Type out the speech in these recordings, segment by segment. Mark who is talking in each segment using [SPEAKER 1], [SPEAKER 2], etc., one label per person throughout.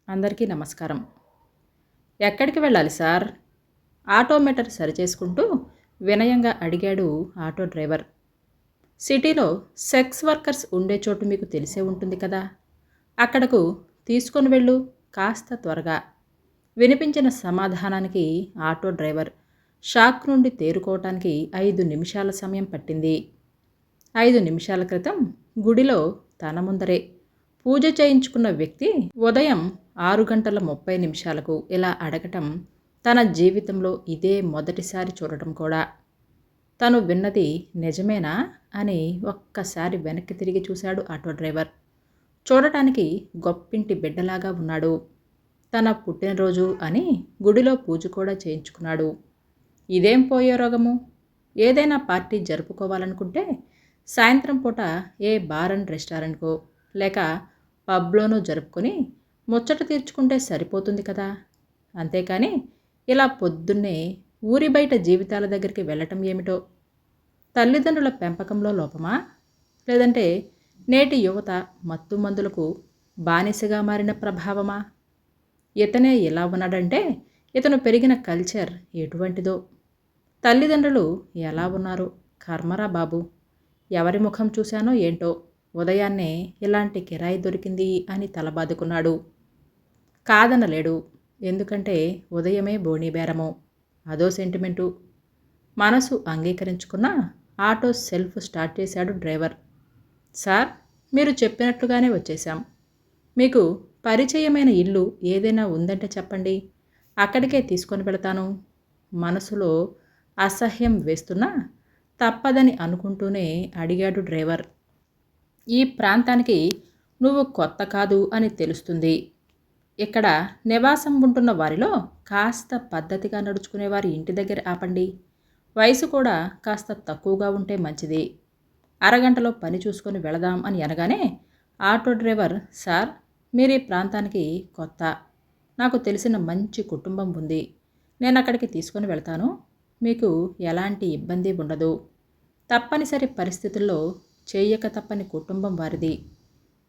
[SPEAKER 1] అందరికీ నమస్కారం. ఎక్కడికి వెళ్ళాలి సార్? ఆటోమీటర్ సరిచేసుకుంటూ వినయంగా అడిగాడు ఆటో డ్రైవర్. సిటీలో సెక్స్ వర్కర్స్ ఉండే చోటు మీకు తెలిసే ఉంటుంది కదా! అక్కడకు తీసుకొని వెళ్ళు కాస్త త్వరగా. వినిపించిన సమాధానానికి ఆటో డ్రైవర్ షాక్ నుండి తేరుకోవటానికి 5 నిమిషాల సమయం పట్టింది. 5 నిమిషాల క్రితం గుడిలో తన ముందరే పూజ చేయించుకున్న వ్యక్తి ఉదయం 6 గంటల 30 నిమిషాలకు ఇలా అడగటం తన జీవితంలో ఇదే మొదటిసారి చూడటం కూడా. తను విన్నది నిజమేనా అని ఒక్కసారి వెనక్కి తిరిగి చూశాడు ఆటో డ్రైవర్. చూడటానికి గొప్పింటి బిడ్డలాగా ఉన్నాడు. తన పుట్టినరోజు అని గుడిలో పూజ కూడా చేయించుకున్నాడు. ఇదేం పోయే రోగము? ఏదైనా పార్టీ జరుపుకోవాలనుకుంటే సాయంత్రం పూట ఏ బార్ అండ్ రెస్టారెంట్కో లేక పబ్లోనూ జరుపుకొని ముచ్చట తీర్చుకుంటే సరిపోతుంది కదా. అంతేకాని ఇలా పొద్దున్నే ఊరి బయట జీవితాల దగ్గరికి వెళ్ళటం ఏమిటో. తల్లిదండ్రుల పెంపకంలో లోపమా, లేదంటే నేటి యువత మత్తుమందులకు బానిసగా మారిన ప్రభావమా? ఇతనే ఇలా ఉన్నాడంటే ఇతను పెరిగిన కల్చర్ ఎటువంటిదో, తల్లిదండ్రులు ఎలా ఉన్నారో కర్మరా బాబు. ఎవరి ముఖం చూశానో ఏంటో ఉదయాన్నే ఇలాంటి కిరాయి దొరికింది అని తలబాదుకున్నాడు. కాదనలేడు. ఎందుకంటే ఉదయమే బోణీబేరము, అదో సెంటిమెంటు. మనసు అంగీకరించుకున్న ఆటో సెల్ఫ్ స్టార్ట్ చేశాడు డ్రైవర్. సార్, మీరు చెప్పినట్లుగానే వచ్చేశాం. మీకు పరిచయమైన ఇల్లు ఏదైనా ఉందంటే చెప్పండి, అక్కడికే తీసుకొని వెళతాను. మనసులో అసహ్యం వేస్తున్నా తప్పదని అనుకుంటూనే అడిగాడు డ్రైవర్. ఈ ప్రాంతానికి నువ్వు కొత్త కాదు అని తెలుస్తుంది. ఇక్కడ నివాసం ఉంటున్న వారిలో కాస్త పద్ధతిగా నడుచుకునేవారి ఇంటి దగ్గర ఆపండి. వయసు కూడా కాస్త తక్కువగా ఉంటే మంచిది. అరగంటలో పని చూసుకొని వెళదాం అని అనగానే ఆటో డ్రైవర్, సార్, మీరు ఈ ప్రాంతానికి కొత్త. నాకు తెలిసిన మంచి కుటుంబం ఉంది. నేను అక్కడికి తీసుకొని వెళ్తాను. మీకు ఎలాంటి ఇబ్బంది ఉండదు. తప్పనిసరి పరిస్థితుల్లో చేయక తప్పని కుటుంబం వారిది.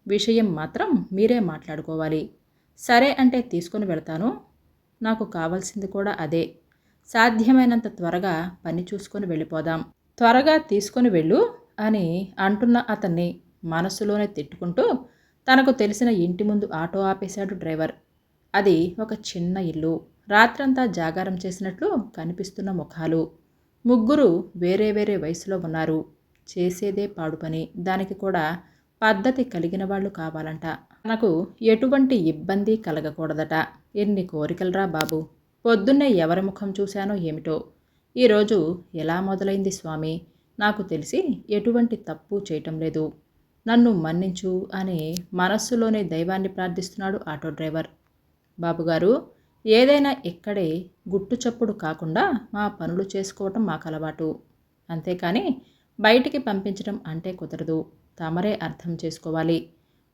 [SPEAKER 1] విషయం మాత్రం మీరే మాట్లాడుకోవాలి. సరే అంటే తీసుకొని వెళతాను. నాకు కావాల్సింది కూడా అదే. సాధ్యమైనంత త్వరగా పని చూసుకొని వెళ్ళిపోదాం. త్వరగా తీసుకొని వెళ్ళు అని అంటున్న అతన్ని మనసులోనే తిట్టుకుంటూ తనకు తెలిసిన ఇంటి ముందు ఆటో ఆపేశాడు డ్రైవర్. అది ఒక చిన్న ఇల్లు. రాత్రంతా జాగారం చేసినట్లు కనిపిస్తున్న ముఖాలు. ముగ్గురు వేరే వేరే వయసులో ఉన్నారు. చేసేదే పాడు పని. దానికి కూడా పద్ధతి కలిగిన వాళ్ళు కావాలంట. నాకు ఎటువంటి ఇబ్బంది కలగకూడదట. ఎన్ని కోరికలరా బాబు. పొద్దున్నే ఎవరి ముఖం చూశానో ఏమిటో. ఈరోజు ఎలా మొదలైంది స్వామి. నాకు తెలిసి ఎటువంటి తప్పు చేయటం లేదు. నన్ను మన్నించు అని మనస్సులోనే దైవాన్ని ప్రార్థిస్తున్నాడు ఆటో డ్రైవర్. బాబుగారు, ఏదైనా ఇక్కడే గుట్టు చప్పుడు కాకుండా మా పనులు చేసుకోవటం మాకు అలవాటు. అంతేకాని బయటికి పంపించడం అంటే కుదరదు. తమరే అర్థం చేసుకోవాలి.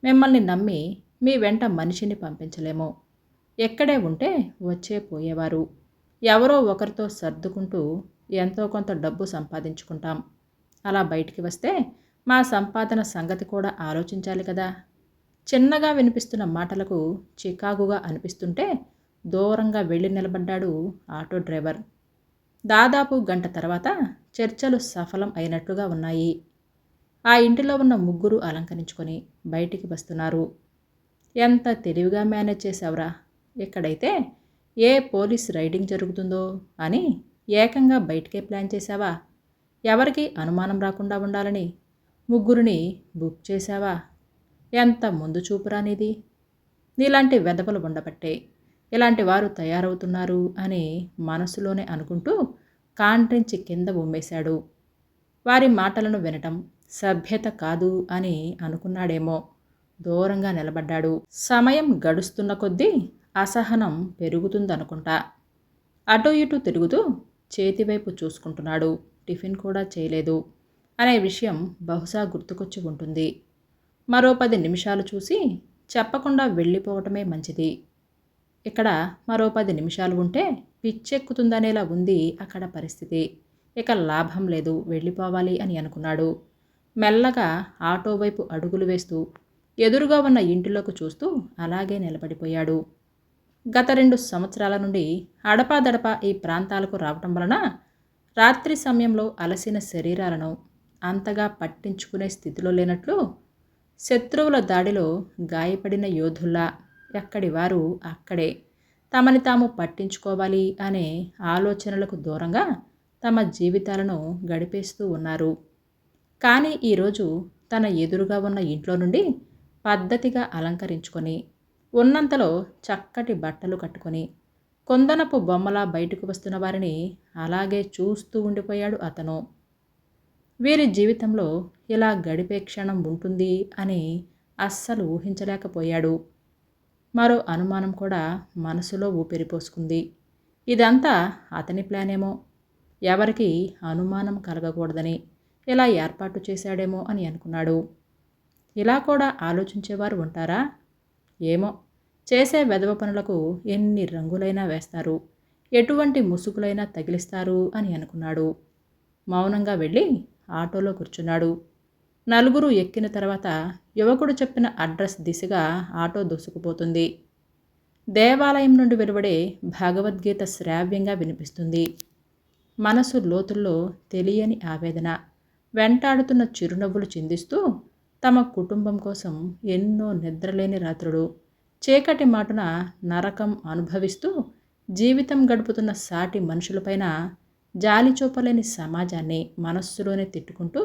[SPEAKER 1] మిమ్మల్ని నమ్మి మీ వెంట మనిషిని పంపించలేము. ఎక్కడే ఉంటే వచ్చే పోయేవారు. ఎవరో ఒకరితో సర్దుకుంటూ ఎంతో కొంత డబ్బు సంపాదించుకుంటాం. అలా బయటికి వస్తే మా సంపాదన సంగతి కూడా ఆలోచించాలి కదా. చిన్నగా వినిపిస్తున్న మాటలకు చికాకుగా అనిపిస్తుంటే దూరంగా వెళ్ళి నిలబడ్డాడు ఆటో డ్రైవర్. దాదాపు గంట తర్వాత చర్చలు సఫలం అయినట్లుగా ఉన్నాయి. ఆ ఇంటిలో ఉన్న ముగ్గురు అలంకరించుకొని బయటికి వస్తున్నారు. ఎంత తెలివిగా మేనేజ్ చేశావురా. ఇక్కడైతే ఏ పోలీస్ రైడింగ్ జరుగుతుందో అని ఏకంగా బయటికే ప్లాన్ చేశావా? ఎవరికి అనుమానం రాకుండా ఉండాలని ముగ్గురిని బుక్ చేశావా? ఎంత ముందు చూపురా నీది. నీలాంటి వెధవలు ఉండబట్టే ఇలాంటి వారు తయారవుతున్నారు అని మనసులోనే అనుకుంటూ కాండ్రించి కింద ఉమ్మేశాడు. వారి మాటలను వినటం సభ్యత కాదు అని అనుకున్నాడేమో. దూరంగా నిలబడ్డాడు. సమయం గడుస్తున్న కొద్దీ అసహనం పెరుగుతుందనుకుంటా. అటు ఇటు తిరుగుతూ చేతివైపు చూసుకుంటున్నాడు. టిఫిన్ కూడా చేయలేదు అనే విషయం బహుశా గుర్తుకొచ్చి ఉంటుంది. మరో 10 నిమిషాలు చూసి చెప్పకుండా వెళ్ళిపోవటమే మంచిది. ఇక్కడ మరో 10 నిమిషాలు ఉంటే పిచ్చెక్కుతుందనేలా ఉంది అక్కడ పరిస్థితి. ఇక లాభం లేదు, వెళ్ళిపోవాలి అని అనుకున్నాడు. మెల్లగా ఆటో వైపు అడుగులు వేస్తూ ఎదురుగా ఉన్న ఇంటిలోకి చూస్తూ అలాగే నిలబడిపోయాడు. గత 2 సంవత్సరాల నుండి అడపాదడపా ఈ ప్రాంతాలకు రావటం వలన రాత్రి సమయంలో అలసిన శరీరాలను అంతగా పట్టించుకునే స్థితిలో లేనట్లు, శత్రువుల దాడిలో గాయపడిన యోధుల్లా ఎక్కడి వారు అక్కడే తమని తాము పట్టించుకోవాలి అనే ఆలోచనలకు దూరంగా తమ జీవితాలను గడిపేస్తూ ఉన్నారు. కానీ ఈరోజు తన ఎదురుగా ఉన్న ఇంట్లో నుండి పద్ధతిగా అలంకరించుకొని, ఉన్నంతలో చక్కటి బట్టలు కట్టుకొని, కొందనపు బొమ్మలా బయటకు వస్తున్న వారిని అలాగే చూస్తూ ఉండిపోయాడు అతను. వీరి జీవితంలో ఇలా గడిపే క్షణం ఉంటుంది అని అస్సలు ఊహించలేకపోయాడు. మరో అనుమానం కూడా మనసులో ఊపిరిపోసుకుంది. ఇదంతా అతని ప్లానేమో, ఎవరికి అనుమానం కలగకూడదని ఇలా ఏర్పాటు చేశాడేమో అని అనుకున్నాడు. ఇలా కూడా ఆలోచించేవారు ఉంటారా? ఏమో, చేసే వెధవ పనులకు ఎన్ని రంగులైనా వేస్తారు, ఎటువంటి ముసుగులైనా తగిలిస్తారు అని అనుకున్నాడు. మౌనంగా వెళ్ళి ఆటోలో కూర్చున్నాడు. నలుగురు ఎక్కిన తర్వాత యువకుడు చెప్పిన అడ్రస్ దిశగా ఆటో దూసుకుపోతుంది. దేవాలయం నుండి వెలువడే భగవద్గీత శ్రావ్యంగా వినిపిస్తుంది. మనసు లోతుల్లో తెలియని ఆవేదన, వెంటాడుతున్న చిరునవ్వులు చిందిస్తూ తమ కుటుంబం కోసం ఎన్నో నిద్రలేని రాత్రులు, చీకటి మాటున నరకం అనుభవిస్తూ జీవితం గడుపుతున్న సాటి మనుషులపైన జాలి చూపలేని సమాజాన్ని మనస్సులోనే తిట్టుకుంటూ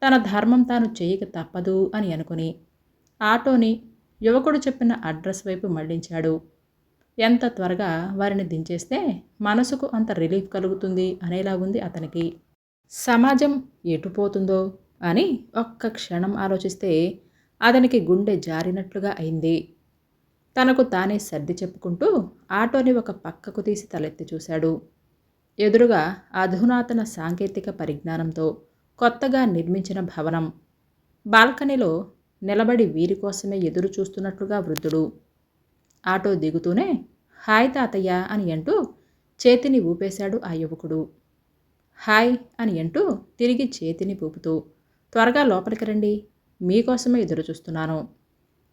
[SPEAKER 1] తన ధర్మం తాను చేయక తప్పదు అని అనుకుని ఆటోని యువకుడు చెప్పిన అడ్రస్ వైపు మళ్లించాడు. ఎంత త్వరగా వారిని దించేస్తే మనసుకు అంత రిలీఫ్ కలుగుతుంది అనేలా ఉంది అతనికి. సమాజం ఎటుపోతుందో అని ఒక్క క్షణం ఆలోచిస్తే అతనికి గుండె జారినట్లుగా అయింది. తనకు తానే సర్ది చెప్పుకుంటూ ఆటోని ఒక పక్కకు తీసి తలెత్తి చూశాడు. ఎదురుగా అధునాతన సాంకేతిక పరిజ్ఞానంతో కొత్తగా నిర్మించిన భవనం. బాల్కనీలో నిలబడి వీరి కోసమే ఎదురు చూస్తున్నట్లుగా వృద్ధుడు. ఆటో దిగుతూనే హాయ్ తాతయ్య అని అంటూ చేతిని ఊపేశాడు ఆ యువకుడు. హాయ్ అని అంటూ తిరిగి చేతిని ఊపుతూ త్వరగా లోపలికి రండి, మీకోసమే ఎదురు చూస్తున్నాను,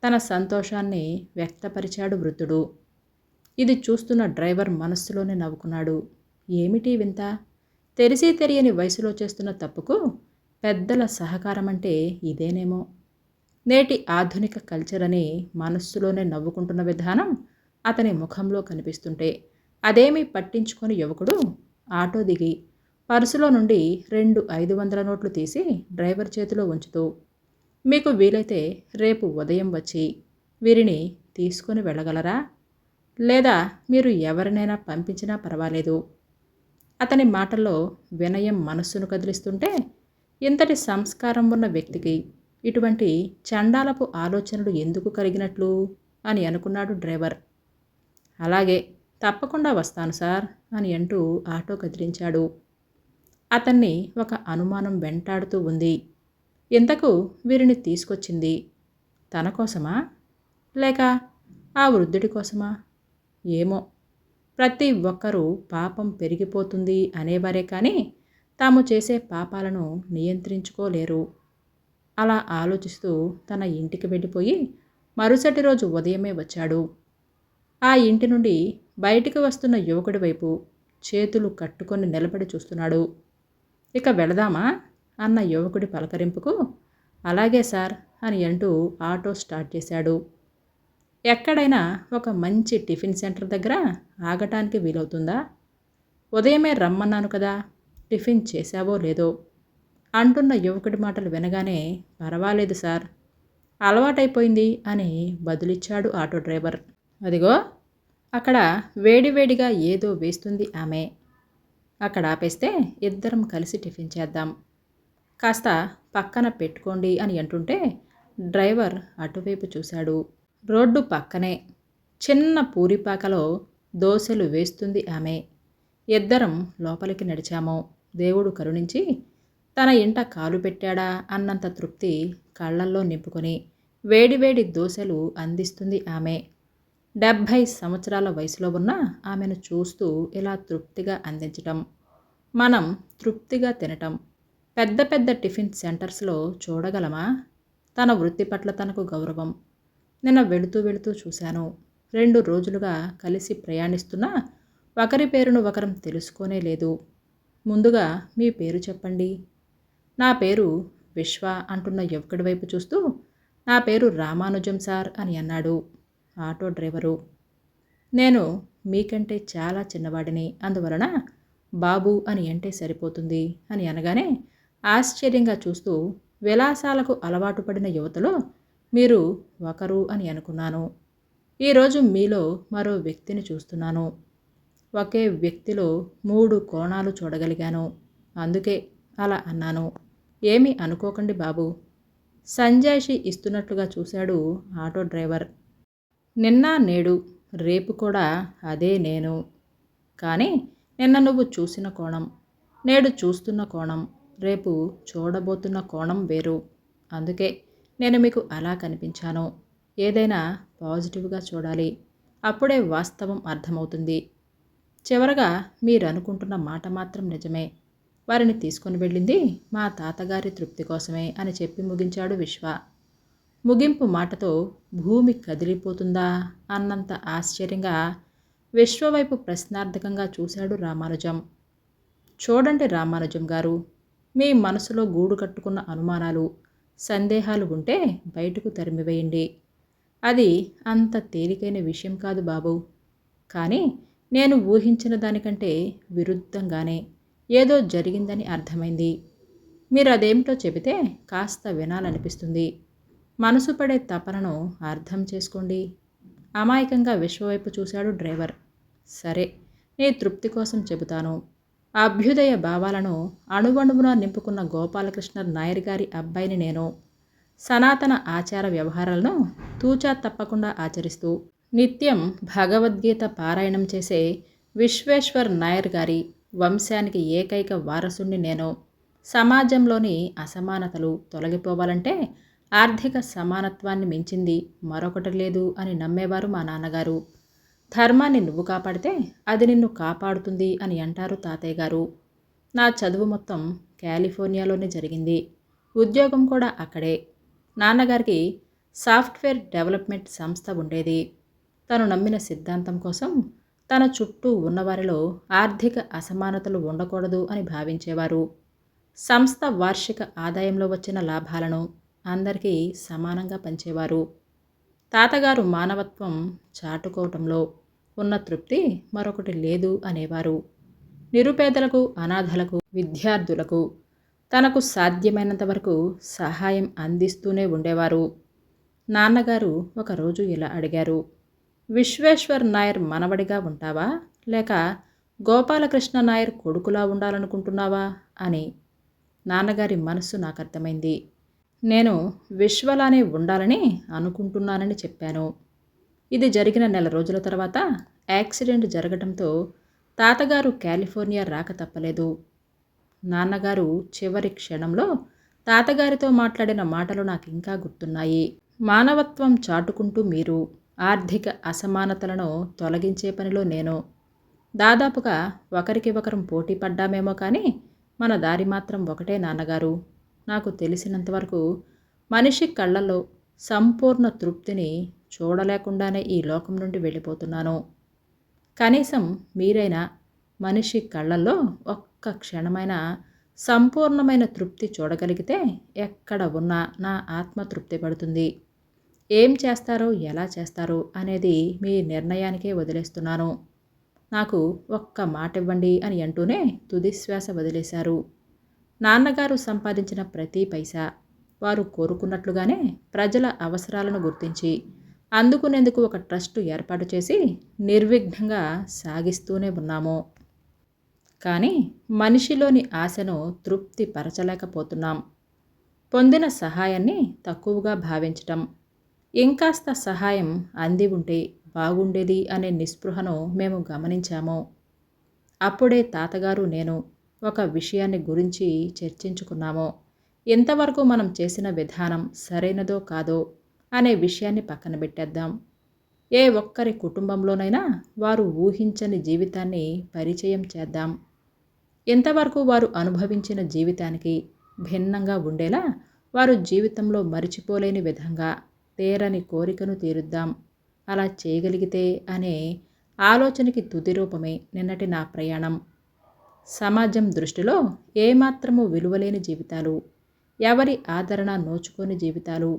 [SPEAKER 1] తన సంతోషాన్ని వ్యక్తపరిచాడు వృద్ధుడు. ఇది చూస్తున్న డ్రైవర్ మనస్సులోనే నవ్వుకున్నాడు. ఏమిటి వింత, తెలిసి తెలియని వయసులో చేస్తున్న తప్పుకు పెద్దల సహకారం అంటే ఇదేనేమో. నేటి ఆధునిక కల్చర్ అని మనస్సులోనే నవ్వుకుంటున్న విధానం అతని ముఖంలో కనిపిస్తుంటే అదేమీ పట్టించుకొని యువకుడు ఆటో దిగి పర్సులో నుండి 2 500 నోట్లు తీసి డ్రైవర్ చేతిలో ఉంచుతూ, మీకు వీలైతే రేపు ఉదయం వచ్చి వీరిని తీసుకొని వెళ్ళగలరా? లేదా మీరు ఎవరినైనా పంపించినా పర్వాలేదు. అతని మాటల్లో వినయం మనస్సును కదిలిస్తుంటే ఇంతటి సంస్కారం ఉన్న వ్యక్తికి ఇటువంటి చండాలపు ఆలోచనలు ఎందుకు కలిగినట్లు అని అనుకున్నాడు డ్రైవర్. అలాగే, తప్పకుండా వస్తాను సార్ అని అంటూ ఆటో కదిలించాడు. అతన్ని ఒక అనుమానం వెంటాడుతూ ఉంది. ఇంతకు వీరిని తీసుకొచ్చింది తన కోసమా, లేక ఆ వృద్ధుడి కోసమా? ఏమో, ప్రతి ఒక్కరూ పాపం పెరిగిపోతుంది అనేవారే కానీ తాము చేసే పాపాలను నియంత్రించుకోలేరు. అలా ఆలోచిస్తూ తన ఇంటికి వెళ్ళిపోయి మరుసటి రోజు ఉదయమే వచ్చాడు. ఆ ఇంటి నుండి బయటికి వస్తున్న యువకుడి వైపు చేతులు కట్టుకొని నిలబడి చూస్తున్నాడు. ఇక వెళదామా అన్న యువకుడి పలకరింపుకు అలాగే సార్ అని అంటూ ఆటో స్టార్ట్ చేశాడు. ఎక్కడైనా ఒక మంచి టిఫిన్ సెంటర్ దగ్గర ఆగటానికి వీలవుతుందా? ఉదయమే రమ్మన్నాను కదా, టిఫిన్ చేశావో లేదో అంటున్న యువకుడి మాటలు వినగానే పర్వాలేదు సార్, అలవాటైపోయింది అని బదులిచ్చాడు ఆటో డ్రైవర్. అదిగో అక్కడ వేడివేడిగా ఏదో వేస్తుంది ఆమె, అక్కడ ఆపేస్తే ఇద్దరం కలిసి టిఫిన్ చేద్దాం, కాస్త పక్కన పెట్టుకోండి అని అంటుంటే డ్రైవర్ అటువైపు చూశాడు. రోడ్డు పక్కనే చిన్న పూరిపాకలో దోశలు వేస్తుంది ఆమె. ఇద్దరం లోపలికి నడిచాము. దేవుడు కరుణించి తన ఇంట కాలు పెట్టాడా అన్నంత తృప్తి కళ్ళల్లో నింపుకొని వేడివేడి దోశలు అందిస్తుంది ఆమె. 70 సంవత్సరాల వయసులో ఉన్న ఆమెను చూస్తూ ఇలా తృప్తిగా అందించటం, మనం తృప్తిగా తినటం పెద్ద పెద్ద టిఫిన్ సెంటర్స్లో చూడగలమా? తన వృత్తి పట్ల తనకు గౌరవం. నిన్న వెళుతూ వెళుతూ చూశాను. 2 రోజులుగా కలిసి ప్రయాణిస్తున్నా ఒకరి పేరును ఒకరం తెలుసుకోనే లేదు. ముందుగా మీ పేరు చెప్పండి. నా పేరు విశ్వ అంటున్న యువకుడి వైపు చూస్తూ, నా పేరు రామానుజం సార్ అని అన్నాడు ఆటో డ్రైవరు. నేను మీకంటే చాలా చిన్నవాడిని, అందువలన బాబు అని అంటే సరిపోతుంది అని అనగానే ఆశ్చర్యంగా చూస్తూ, విలాసాలకు అలవాటు పడిన యువతలో మీరు ఒకరు అని అనుకున్నాను. ఈరోజు మీలో మరో వ్యక్తిని చూస్తున్నాను. ఒకే వ్యక్తిలో 3 కోణాలు చూడగలిగాను. అందుకే అలా అన్నాను. ఏమీ అనుకోకండి బాబు. సంజాయిషి ఇస్తున్నట్లుగా చూశాడు ఆటో డ్రైవర్. నిన్న నేడు రేపు కూడా అదే నేను. కానీ నిన్న నువ్వు చూసిన కోణం, నేడు చూస్తున్న కోణం, రేపు చూడబోతున్న కోణం వేరు. అందుకే నేను మీకు అలా కనిపించాను. ఏదైనా పాజిటివ్గా చూడాలి. అప్పుడే వాస్తవం అర్థమవుతుంది. చివరగా మీరు అనుకుంటున్న మాట మాత్రం నిజమే. వారిని తీసుకొని వెళ్ళింది మా తాతగారి తృప్తి కోసమే అని చెప్పి ముగించాడు విశ్వ. ముగింపు మాటతో భూమి కదిలిపోతుందా అన్నంత ఆశ్చర్యంగా విశ్వవైపు ప్రశ్నార్థకంగా చూశాడు రామానుజం. చూడండి రామానుజం గారు, మీ మనసులో గూడు కట్టుకున్న అనుమానాలు, సందేహాలు ఉంటే బయటకు తరిమివేయండి. అది అంత తేలికైన విషయం కాదు బాబు. కానీ నేను ఊహించిన దానికంటే విరుద్ధంగానే ఏదో జరిగిందని అర్థమైంది. మీరు అదేమిటో చెబితే కాస్త వినాలనిపిస్తుంది. మనసు పడే తపనను అర్థం చేసుకోండి. అమాయకంగా విశ్వవైపు చూశాడు డ్రైవర్. సరే, నీ తృప్తి కోసం చెబుతాను. అభ్యుదయ భావాలను అణువణువున నింపుకున్న గోపాలకృష్ణ నాయర్ గారి అబ్బాయిని నేను. సనాతన ఆచార వ్యవహారాలను తూచా తప్పకుండా ఆచరిస్తూ నిత్యం భగవద్గీత పారాయణం చేసే విశ్వేశ్వర్ నాయర్ గారి వంశానికి ఏకైక వారసుణ్ణి నేను. సమాజంలోని అసమానతలు తొలగిపోవాలంటే ఆర్థిక సమానత్వాన్ని మించింది మరొకటి లేదు అని నమ్మేవారు మా నాన్నగారు. ధర్మాన్ని నువ్వు కాపాడితే అది నిన్ను కాపాడుతుంది అని అంటారు తాతయ్య గారు. నా చదువు మొత్తం కాలిఫోర్నియాలోనే జరిగింది. ఉద్యోగం కూడా అక్కడే. నాన్నగారికి సాఫ్ట్వేర్ డెవలప్మెంట్ సంస్థ ఉండేది. తను నమ్మిన సిద్ధాంతం కోసం తన చుట్టూ ఉన్నవారిలో ఆర్థిక అసమానతలు ఉండకూడదు అని భావించేవారు. సంస్థ వార్షిక ఆదాయంలో వచ్చిన లాభాలను అందరికీ సమానంగా పంచేవారు. తాతగారు మానవత్వం చాటుకోవటంలో ఉన్న తృప్తి మరొకటి లేదు అనేవారు. నిరుపేదలకు, అనాథలకు, విద్యార్థులకు తనకు సాధ్యమైనంత వరకు సహాయం అందిస్తూనే ఉండేవారు. నాన్నగారు ఒకరోజు ఇలా అడిగారు, విశ్వేశ్వర్ నాయర్ మనవడిగా ఉంటావా, లేక గోపాలకృష్ణ నాయర్ కొడుకులా ఉండాలనుకుంటున్నావా అని. నాన్నగారి మనస్సు నాకు అర్థమైంది. నేను విశ్వలానే ఉండాలని అనుకుంటున్నానని చెప్పాను. ఇది జరిగిన నెల రోజుల తర్వాత యాక్సిడెంట్ జరగడంతో తాతగారు కాలిఫోర్నియా రాక తప్పలేదు. నాన్నగారు చివరి క్షణంలో తాతగారితో మాట్లాడిన మాటలు నాకు ఇంకా గుర్తున్నాయి. మానవత్వం చాటుకుంటూ మీరు, ఆర్థిక అసమానతలను తొలగించే పనిలో నేను. దాదాపుగా ఒకరికి ఒకరం పోటీ పడ్డామేమో కానీ మన దారి మాత్రం ఒకటే నాన్నగారు. నాకు తెలిసినంతవరకు మనిషి కళ్ళల్లో సంపూర్ణ తృప్తిని చూడలేకుండానే ఈ లోకం నుండి వెళ్ళిపోతున్నాను. కనీసం మీరైనా మనిషి కళ్ళల్లో ఒక్క క్షణమైన సంపూర్ణమైన తృప్తి చూడగలిగితే ఎక్కడ ఉన్నా నా ఆత్మ తృప్తి పడుతుంది. ఏం చేస్తారో, ఎలా చేస్తారో అనేది మీ నిర్ణయానికే వదిలేస్తున్నాను. నాకు ఒక్క మాట ఇవ్వండి అని అంటూనే తుదిశ్వాస వదిలేశారు. నాన్నగారు సంపాదించిన ప్రతి పైసా వారు కోరుకున్నట్లుగానే ప్రజల అవసరాలను గుర్తించి అందుకునేందుకు ఒక ట్రస్టు ఏర్పాటు చేసి నిర్విఘ్నంగా సాగిస్తూనే ఉన్నాము. కానీ మనిషిలోని ఆశను తృప్తి పరచలేకపోతున్నాం. పొందిన సహాయాన్ని తక్కువగా భావించటం, ఇంకాస్త సహాయం అంది ఉంటే బాగుండేది అనే నిస్పృహను మేము గమనించాము. అప్పుడే తాతగారు నేను ఒక విషయాన్ని గురించి చర్చించుకున్నాము. ఇంతవరకు మనం చేసిన విధానం సరైనదో కాదో అనే విషయాన్ని పక్కన పెట్టేద్దాం. ఏ ఒక్కరి కుటుంబంలోనైనా వారు ఊహించని జీవితాన్ని పరిచయం చేద్దాం. ఇంతవరకు వారు అనుభవించిన జీవితానికి భిన్నంగా ఉండేలా వారు జీవితంలో మరిచిపోలేని విధంగా తీరని కోరికను తీరుద్దాం, అలా చేయగలిగితే అనే ఆలోచనకి తుది రూపమే నిన్నటి నా ప్రయాణం. సమాజం దృష్టిలో ఏమాత్రము విలువలేని జీవితాలు, ఎవరి ఆదరణ నోచుకోని జీవితాలు,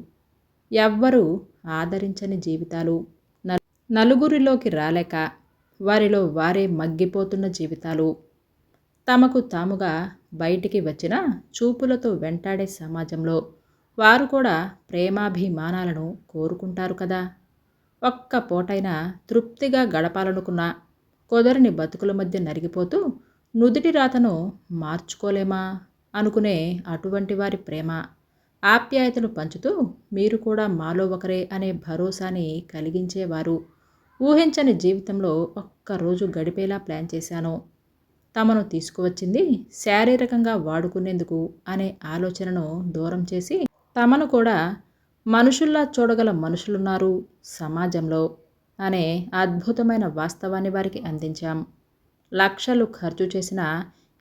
[SPEAKER 1] ఎవ్వరూ ఆదరించని జీవితాలు, నలుగురిలోకి రాలేక వారిలో వారే మగ్గిపోతున్న జీవితాలు, తమకు తాముగా బయటికి వచ్చిన చూపులతో వెంటాడే సమాజంలో వారు కూడా ప్రేమాభిమానాలను కోరుకుంటారు కదా. ఒక్క పూటైనా తృప్తిగా గడపాలనుకున్న కుదరని బతుకుల మధ్య నరిగిపోతూ నుదిటి రాతను మార్చుకోలేమా అనుకునే అటువంటి వారి ప్రేమ, ఆప్యాయతను పంచుతూ మీరు కూడా మాలో ఒకరే అనే భరోసాని కలిగించేవారు. ఊహించని జీవితంలో ఒక్కరోజు గడిపేలా ప్లాన్ చేశాను. తమను తీసుకువచ్చింది శారీరకంగా వాడుకునేందుకు అనే ఆలోచనను దూరం చేసి, తమను కూడా మనుషుల్లా చూడగల మనుషులున్నారు సమాజంలో అనే అద్భుతమైన వాస్తవాన్ని వారికి అందించాం. లక్షలు ఖర్చు చేసిన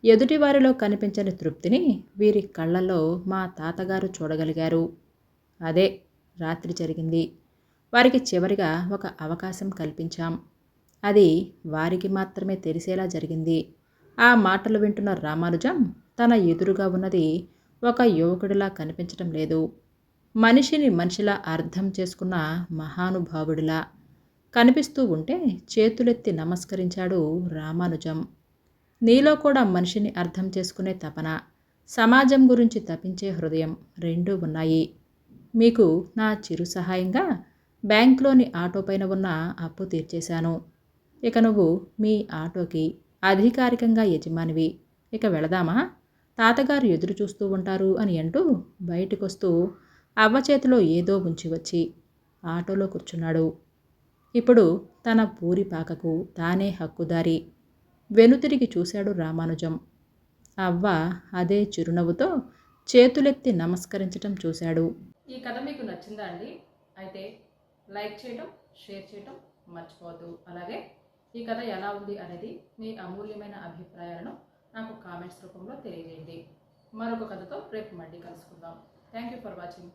[SPEAKER 1] ఎదుటివారిలో కనిపించని తృప్తిని వీరి కళ్ళల్లో మా తాతగారు చూడగలిగారు. అదే రాత్రి జరిగింది. వారికి చివరిగా ఒక అవకాశం కల్పించాం. అది వారికి మాత్రమే తెలిసేలా జరిగింది. ఆ మాటలు వింటున్న రామానుజం తన ఎదురుగా ఉన్నది ఒక యువకుడిలా కనిపించటం లేదు. మనిషిని మనిషిలా అర్థం చేసుకున్న మహానుభావుడిలా కనిపిస్తూ ఉంటే చేతులెత్తి నమస్కరించాడు రామానుజం. నీలో కూడా మనిషిని అర్థం చేసుకునే తపన, సమాజం గురించి తపించే హృదయం రెండూ ఉన్నాయి. మీకు నా చిరు సహాయంగా బ్యాంకులోని ఆటో పైన ఉన్న అప్పు తీర్చేశాను. ఇక నువ్వు మీ ఆటోకి అధికారికంగా యజమానివి. ఇక వెళదామా? తాతగారు ఎదురు చూస్తూ ఉంటారు అని అంటూ బయటికొస్తూ అవ్వ చేతిలో ఏదో ఉంచి వచ్చి ఆటోలో కూర్చున్నాడు. ఇప్పుడు తన పూరిపాకకు తానే హక్కుదారి. వెనుతిరిగి చూశాడు రామానుజం. అవ్వ అదే చిరునవ్వుతో చేతులెత్తి నమస్కరించటం చూశాడు. ఈ కథ మీకు నచ్చిందా అండి? అయితే లైక్ చేయటం, షేర్ చేయటం మర్చిపోవద్దు. అలాగే ఈ కథ ఎలా ఉంది అనేది మీ అమూల్యమైన అభిప్రాయాలను నాకు కామెంట్స్ రూపంలో తెలియజేయండి. మరొక కథతో రేపు మళ్ళీ కలుసుకుందాం. Thank you for watching.